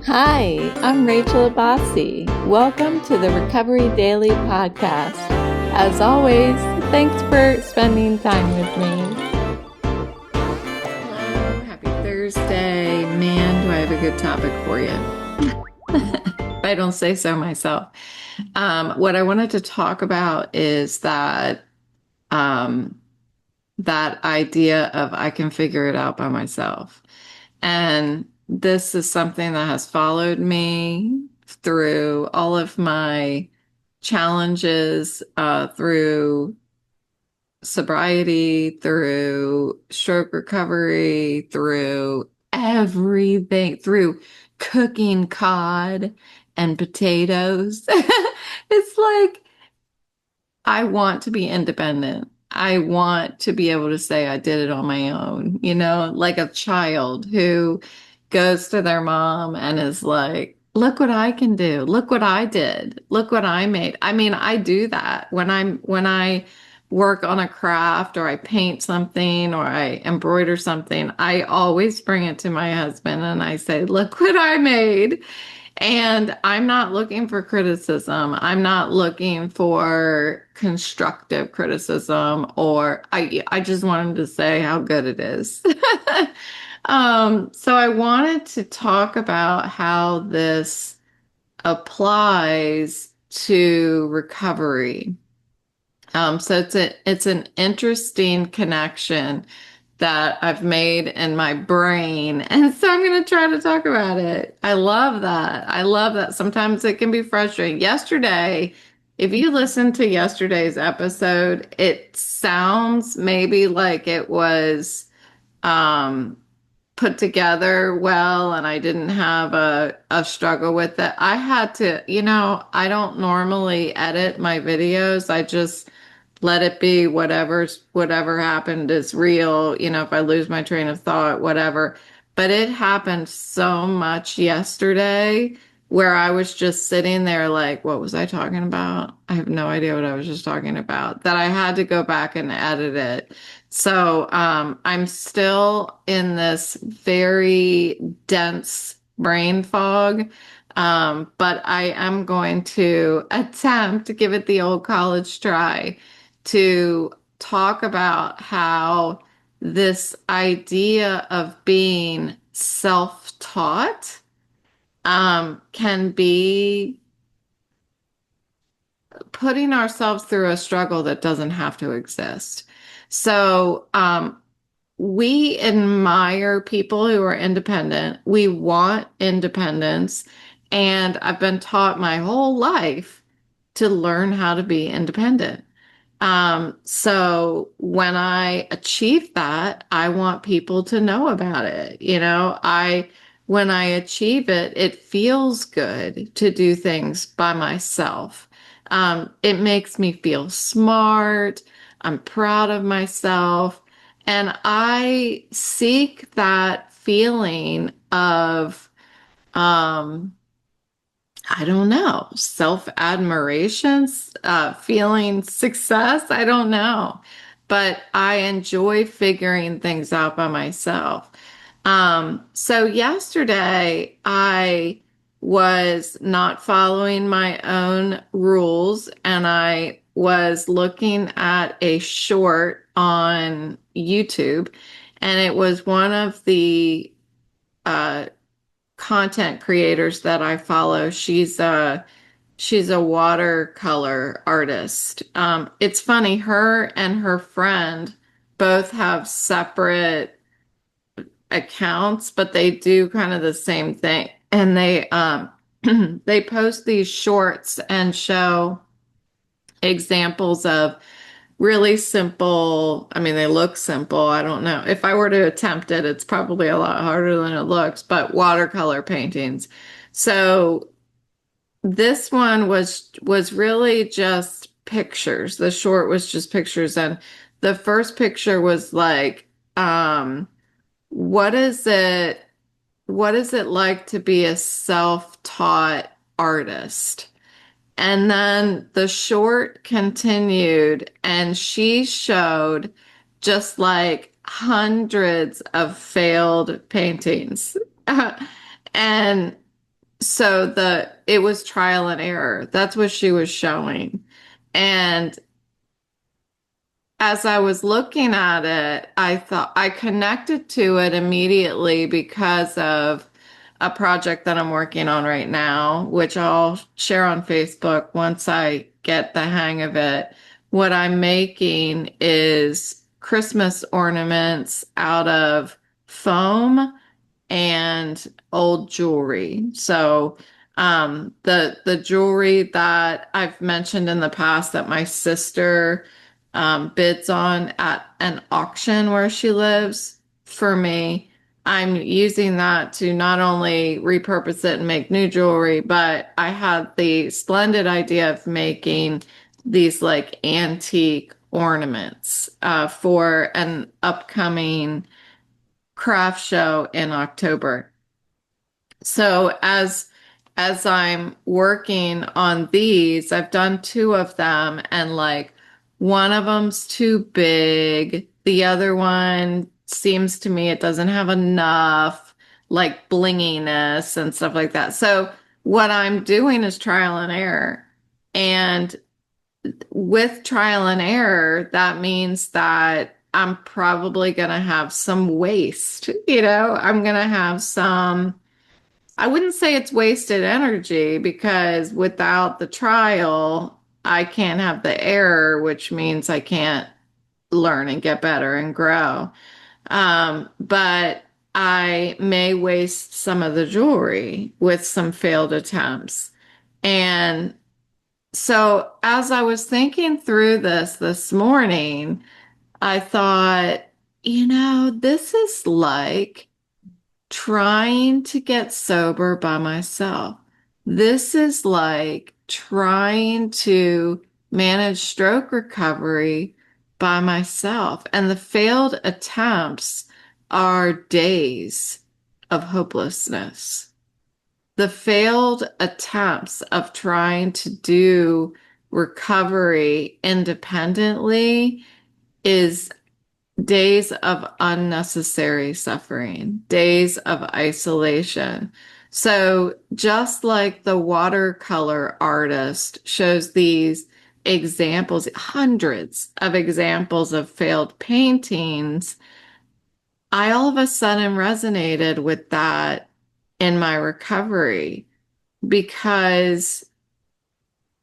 Hi, I'm Rachel Abbasi. Welcome to the Recovery Daily Podcast. As always, thanks for spending time with me. Hello, happy Thursday. Man, do I have a good topic for you. If I don't say so myself. What I wanted to talk about is um, that idea of I can figure it out by myself. And this is something that has followed me through all of my challenges, through sobriety, through stroke recovery, through everything, through cooking cod and potatoes. It's like I want to be independent. I want to be able to say I did it on my own, like a child who goes to their mom and is like, look what I can do. Look what I did. Look what I made. I mean, I do that when I work on a craft or I paint something or I embroider something. I always bring it to my husband and I say, look what I made. And I'm not looking for criticism. I'm not looking for constructive criticism, or I just want him to say how good it is. So I wanted to talk about how this applies to recovery. So it's an interesting connection that I've made in my brain. And so I'm going to try to talk about it. I love that. I love that. Sometimes it can be frustrating. Yesterday, if you listen to yesterday's episode, it sounds maybe like it was um, put together well and I didn't have a struggle with it. I had to, I don't normally edit my videos. I just let it be whatever happened is real, if I lose my train of thought, whatever. But it happened so much yesterday where I was just sitting there like, what was I talking about? I have no idea what I was just talking about, that I had to go back and edit it. So I'm still in this very dense brain fog. But I am going to attempt to give it the old college try to talk about how this idea of being self-taught can be putting ourselves through a struggle that doesn't have to exist. So, we admire people who are independent. We want independence. And I've been taught my whole life to learn how to be independent. So when I achieve that, I want people to know about it. When I achieve it, it feels good to do things by myself. It makes me feel smart. I'm proud of myself. And I seek that feeling of, um, I don't know, self-admiration, feeling success. I don't know. But I enjoy figuring things out by myself. So yesterday I was not following my own rules and I was looking at a short on YouTube, and it was one of the uh, content creators that I follow. She's a watercolor artist. It's funny, her and her friend both have separate accounts, but they do kind of the same thing. And they they post these shorts and show examples of really simple. I mean, they look simple. I don't know. If I were to attempt it, it's probably a lot harder than it looks, but watercolor paintings. So this one was really just pictures. The short was just pictures, and the first picture was like, what is it like to be a self-taught artist? And then the short continued, and she showed just like hundreds of failed paintings. And So it was trial and error. That's what she was showing. And as I was looking at it, I thought I connected to it immediately because of a project that I'm working on right now, which I'll share on Facebook once I get the hang of it. What I'm making is Christmas ornaments out of foam and old jewelry. So the jewelry that I've mentioned in the past that my sister bids on at an auction where she lives for me, I'm using that to not only repurpose it and make new jewelry, but I had the splendid idea of making these like antique ornaments for an upcoming craft show in October. So as I'm working on these, I've done two of them and like one of them's too big. The other one seems to me it doesn't have enough like blinginess and stuff like that. So what I'm doing is trial and error. And with trial and error, that means that I'm probably going to have some waste. I'm going to have some, I wouldn't say it's wasted energy because without the trial, I can't have the error, which means I can't learn and get better and grow. But I may waste some of the jewelry with some failed attempts. And so as I was thinking through this morning, I thought, this is like trying to get sober by myself. This is like trying to manage stroke recovery by myself. And the failed attempts are days of hopelessness. The failed attempts of trying to do recovery independently is days of unnecessary suffering, days of isolation. So just like the watercolor artist shows these examples, hundreds of examples of failed paintings, I all of a sudden resonated with that in my recovery because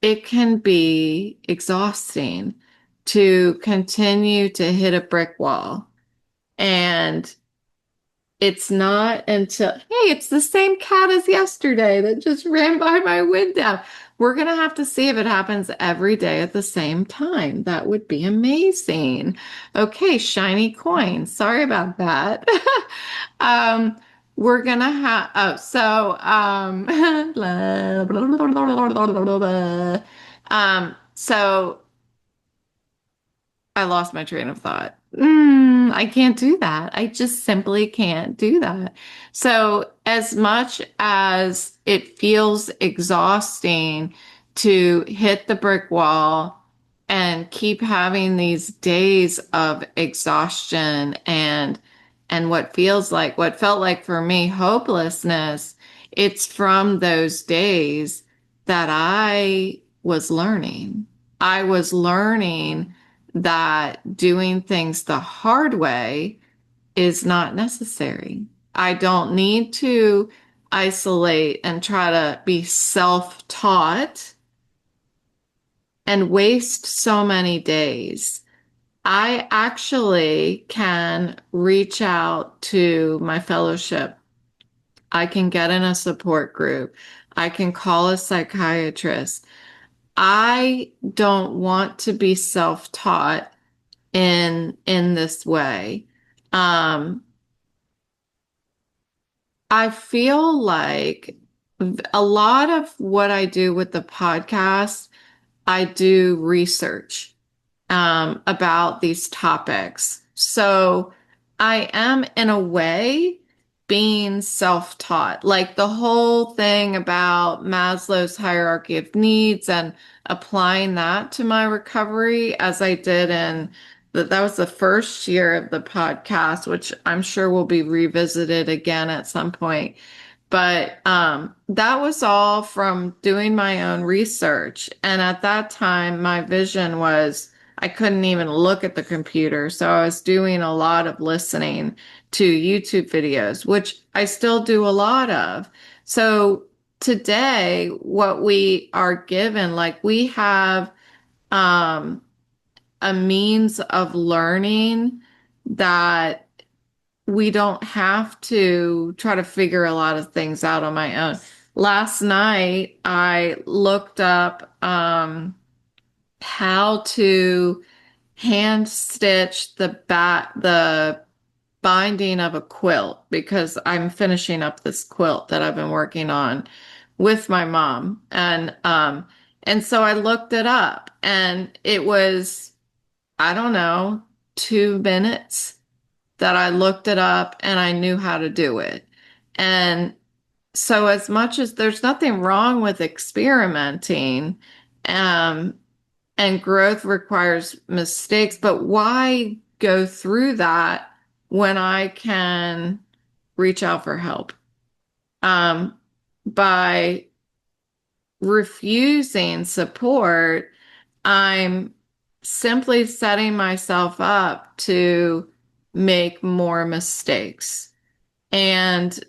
it can be exhausting to continue to hit a brick wall. And it's not until, hey, it's the same cat as yesterday that just ran by my window. We're going to have to see if it happens every day at the same time. That would be amazing. Okay, shiny coin. Sorry about that. um, we're going to have, oh, so, so I lost my train of thought. I can't do that. I just simply can't do that. So, as much as it feels exhausting to hit the brick wall and keep having these days of exhaustion and what felt like for me hopelessness, it's from those days that I was learning. I was learning that doing things the hard way is not necessary. I don't need to isolate and try to be self-taught and waste so many days. I actually can reach out to my fellowship. I can get in a support group. I can call a psychiatrist. I don't want to be self-taught in this way. Um, I feel like a lot of what I do with the podcast, I do research about these topics. So I am, in a way, being self-taught. Like the whole thing about Maslow's hierarchy of needs and applying that to my recovery as I did in that was the first year of the podcast, which I'm sure will be revisited again at some point. But that was all from doing my own research. And at that time, my vision was I couldn't even look at the computer. So I was doing a lot of listening to YouTube videos, which I still do a lot of. So today, what we are given, like we have um, a means of learning that we don't have to try to figure a lot of things out on my own. Last night, I looked up how to hand stitch the binding of a quilt because I'm finishing up this quilt that I've been working on with my mom. And so I looked it up and it was, I don't know, 2 minutes that I looked it up and I knew how to do it. And so as much as there's nothing wrong with experimenting, um, and growth requires mistakes, but why go through that when I can reach out for help? Um, by refusing support, I'm simply setting myself up to make more mistakes. And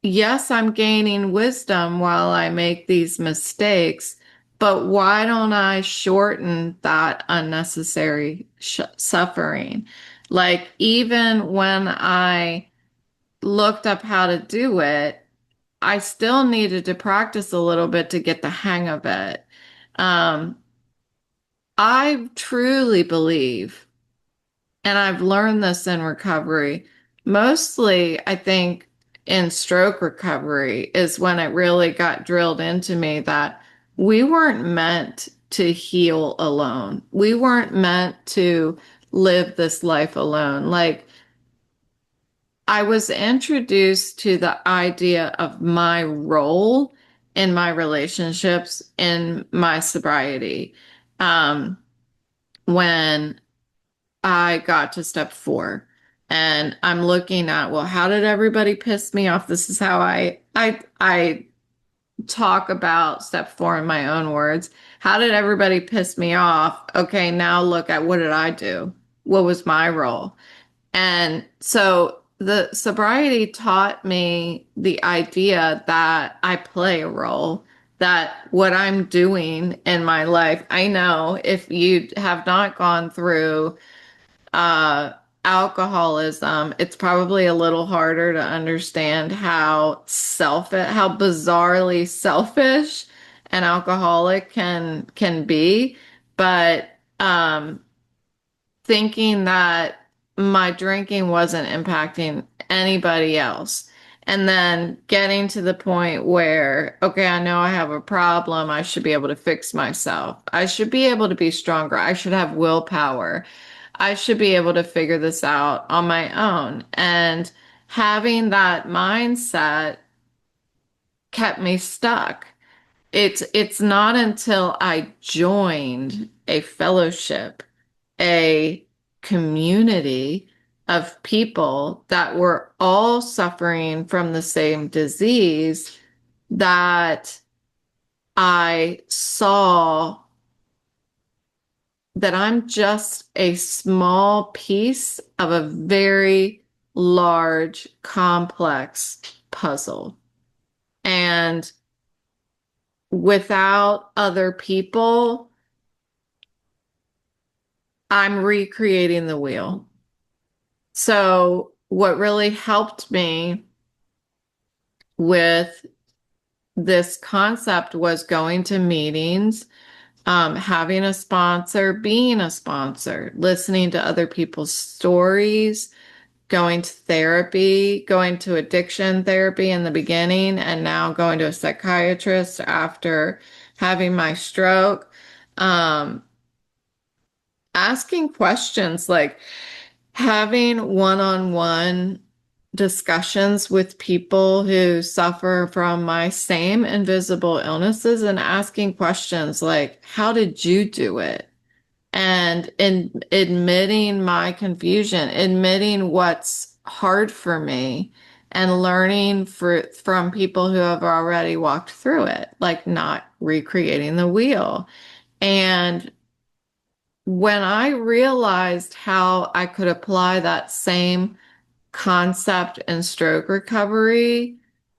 yes, I'm gaining wisdom while I make these mistakes, but why don't I shorten that unnecessary suffering? Like, even when I looked up how to do it, I still needed to practice a little bit to get the hang of it. Um, I truly believe, and I've learned this in recovery, mostly I think in stroke recovery is when it really got drilled into me that we weren't meant to heal alone. We weren't meant to live this life alone. Like, I was introduced to the idea of my role in my relationships in my sobriety. Um, when I got to step 4 and I'm looking at, well, how did everybody piss me off? This is how I talk about step 4 in my own words. How did everybody piss me off? Okay, now look at what did I do? What was my role? And so the sobriety taught me the idea that I play a role, that what I'm doing in my life, I know if you have not gone through uh, alcoholism, it's probably a little harder to understand how bizarrely selfish an alcoholic can be. But thinking that my drinking wasn't impacting anybody else. And then getting to the point where, okay, I know I have a problem. I should be able to fix myself. I should be able to be stronger. I should have willpower. I should be able to figure this out on my own. And having that mindset kept me stuck. It's not until I joined a fellowship, a community of people that were all suffering from the same disease that I saw that I'm just a small piece of a very large, complex puzzle. And without other people, I'm recreating the wheel. So, what really helped me with this concept was going to meetings, having a sponsor, being a sponsor, listening to other people's stories, going to therapy, going to addiction therapy in the beginning, and now going to a psychiatrist after having my stroke. Um, Asking questions like having one-on-one discussions with people who suffer from my same invisible illnesses and asking questions like, how did you do it? And in admitting my confusion, admitting what's hard for me, and learning from people who have already walked through it, like not recreating the wheel. And when I realized how I could apply that same concept in stroke recovery,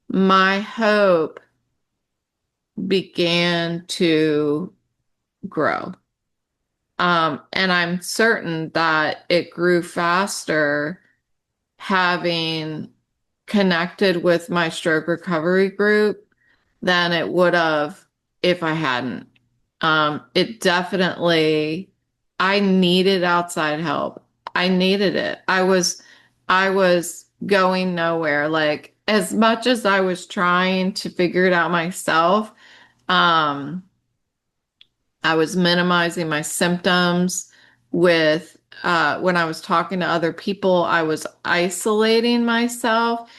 my hope began to grow. And I'm certain that it grew faster having connected with my stroke recovery group than it would have if I hadn't. It definitely, I needed outside help. I needed it. I was going nowhere. Like as much as I was trying to figure it out myself, um, I was minimizing my symptoms with, when I was talking to other people, I was isolating myself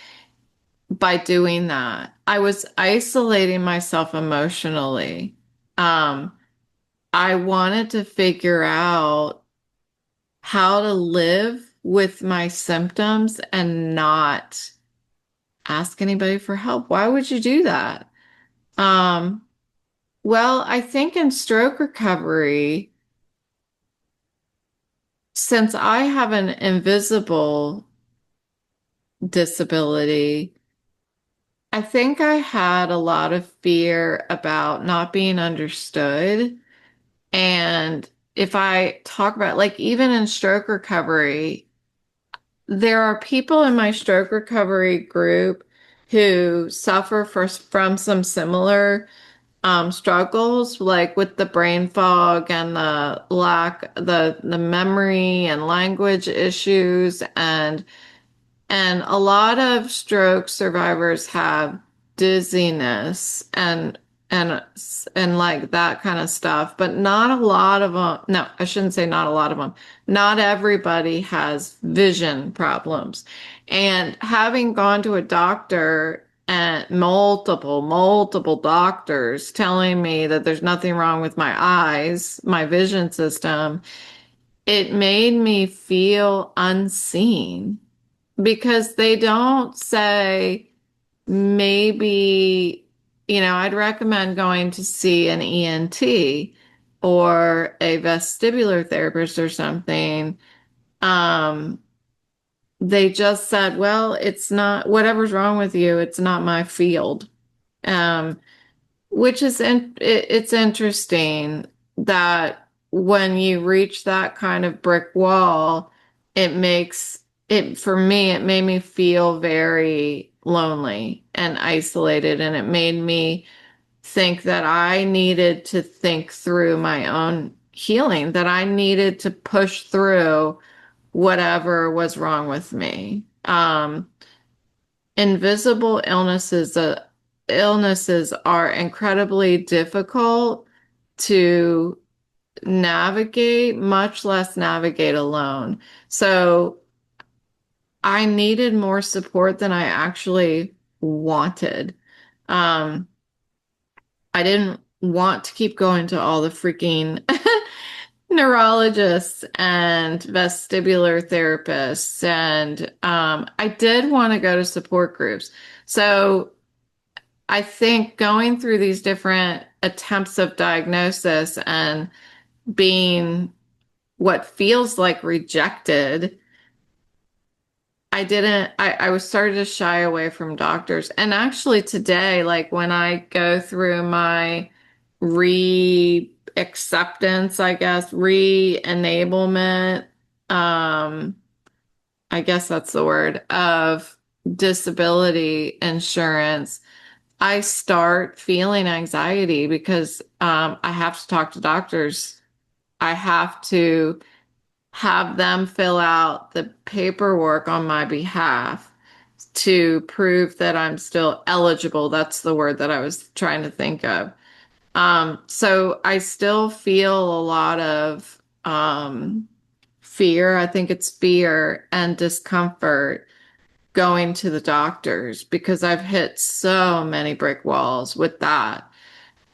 by doing that. I was isolating myself emotionally. Um, I wanted to figure out how to live with my symptoms and not ask anybody for help. Why would you do that? Um, well, I think in stroke recovery, since I have an invisible disability, I think I had a lot of fear about not being understood. And if I talk about, like, even in stroke recovery, there are people in my stroke recovery group who suffer from some similar struggles, like with the brain fog and the lack, the memory and language issues, and a lot of stroke survivors have dizziness and and like that kind of stuff, but not a lot of them. No, I shouldn't say not a lot of them. Not everybody has vision problems. And having gone to a doctor and multiple doctors telling me that there's nothing wrong with my eyes, my vision system, it made me feel unseen because they don't say maybe, I'd recommend going to see an ENT or a vestibular therapist or something. Um, they just said, well, it's not whatever's wrong with you, it's not my field. Um, which is it's interesting that when you reach that kind of brick wall, it makes it for me, it made me feel very lonely and isolated, and it made me think that I needed to think through my own healing, that I needed to push through whatever was wrong with me. Invisible illnesses are incredibly difficult to navigate, much less navigate alone. So I needed more support than I actually wanted. Um, I didn't want to keep going to all the freaking neurologists and vestibular therapists. And I did want to go to support groups. So I think going through these different attempts of diagnosis and being what feels like rejected, I was starting to shy away from doctors. And actually today, like when I go through my re-acceptance, I guess, re-enablement, um, I guess that's the word, of disability insurance, I start feeling anxiety because I have to talk to doctors. I have to have them fill out the paperwork on my behalf to prove that I'm still eligible. That's the word that I was trying to think of. So I still feel a lot of fear. I think it's fear and discomfort going to the doctors because I've hit so many brick walls with that.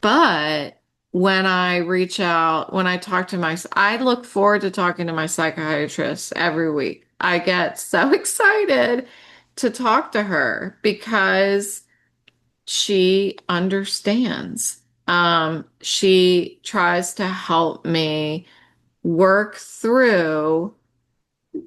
But when I reach out, when I talk to I look forward to talking to my psychiatrist every week. I get so excited to talk to her because she understands. She tries to help me work through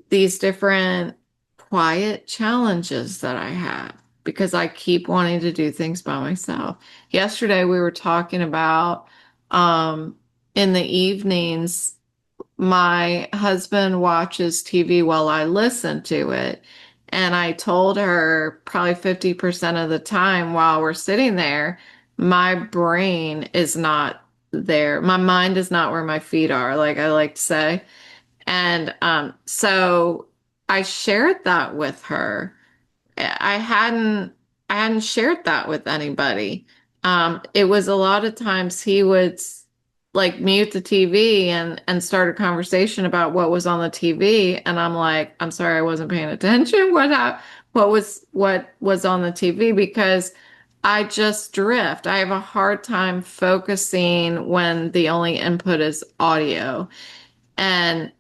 these different quiet challenges that I have because I keep wanting to do things by myself. Yesterday, we were talking about in the evenings, my husband watches TV while I listen to it. And I told her probably 50% of the time while we're sitting there, my brain is not there. My mind is not where my feet are, like I like to say. And so I shared that with her. I hadn't I hadn't shared that with anybody. It was a lot of times he would like mute the TV and start a conversation about what was on the TV, and I'm like, I'm sorry, I wasn't paying attention. What was on the TV? Because I just drift. I have a hard time focusing when the only input is audio. And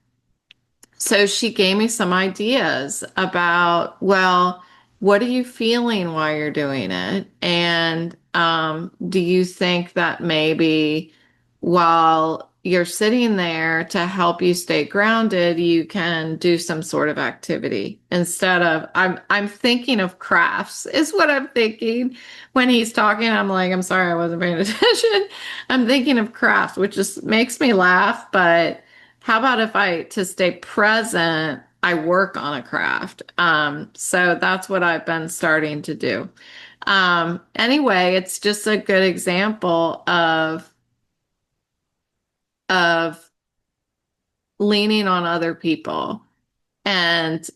so she gave me some ideas about, well, what are you feeling while you're doing it? And do you think that maybe while you're sitting there to help you stay grounded, you can do some sort of activity instead of I'm thinking of crafts is what I'm thinking when he's talking. I'm like, I'm sorry, I wasn't paying attention. I'm thinking of crafts, which just makes me laugh, but how about if to stay present, I work on a craft? So that's what I've been starting to do. Anyway, it's just a good example of leaning on other people. And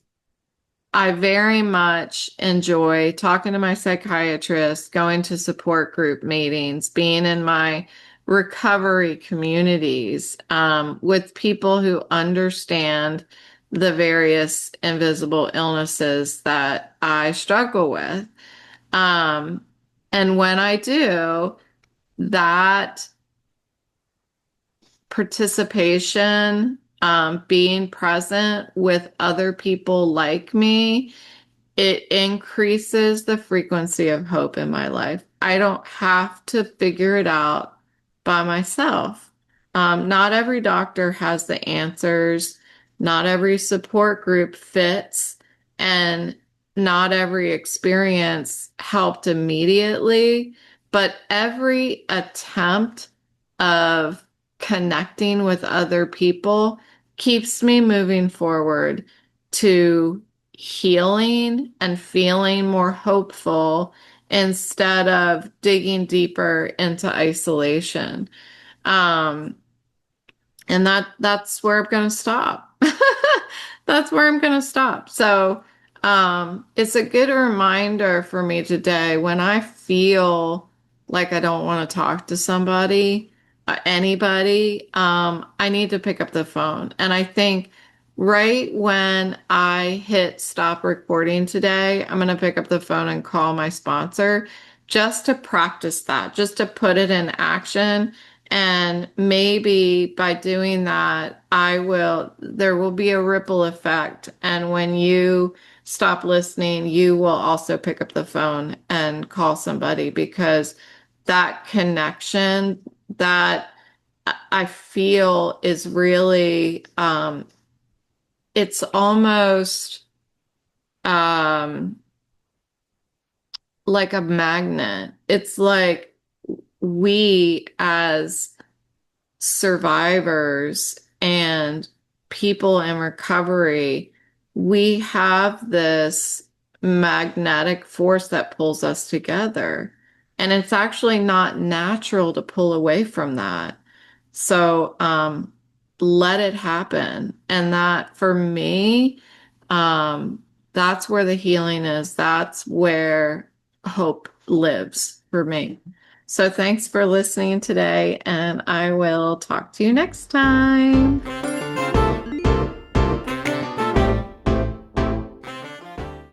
I very much enjoy talking to my psychiatrist, going to support group meetings, being in my recovery communities with people who understand the various invisible illnesses that I struggle with. Um, and when I do, that participation, being present with other people like me, it increases the frequency of hope in my life. I don't have to figure it out by myself. Not every doctor has the answers, not every support group fits, and not every experience helped immediately, but every attempt of connecting with other people keeps me moving forward to healing and feeling more hopeful instead of digging deeper into isolation. Um, and that's where I'm going to stop. That's where I'm going to stop. So, it's a good reminder for me today when I feel like I don't want to talk to somebody, anybody, I need to pick up the phone. And I think right when I hit stop recording today, I'm going to pick up the phone and call my sponsor just to practice that, just to put it in action. And maybe by doing that, there will be a ripple effect. And when you stop listening, you will also pick up the phone and call somebody because that connection that I feel is really, it's almost, um, like a magnet. It's like we as survivors and people in recovery, we have this magnetic force that pulls us together. And it's actually not natural to pull away from that. So let it happen. And that for me, that's where the healing is. That's where hope lives for me. So thanks for listening today, and I will talk to you next time.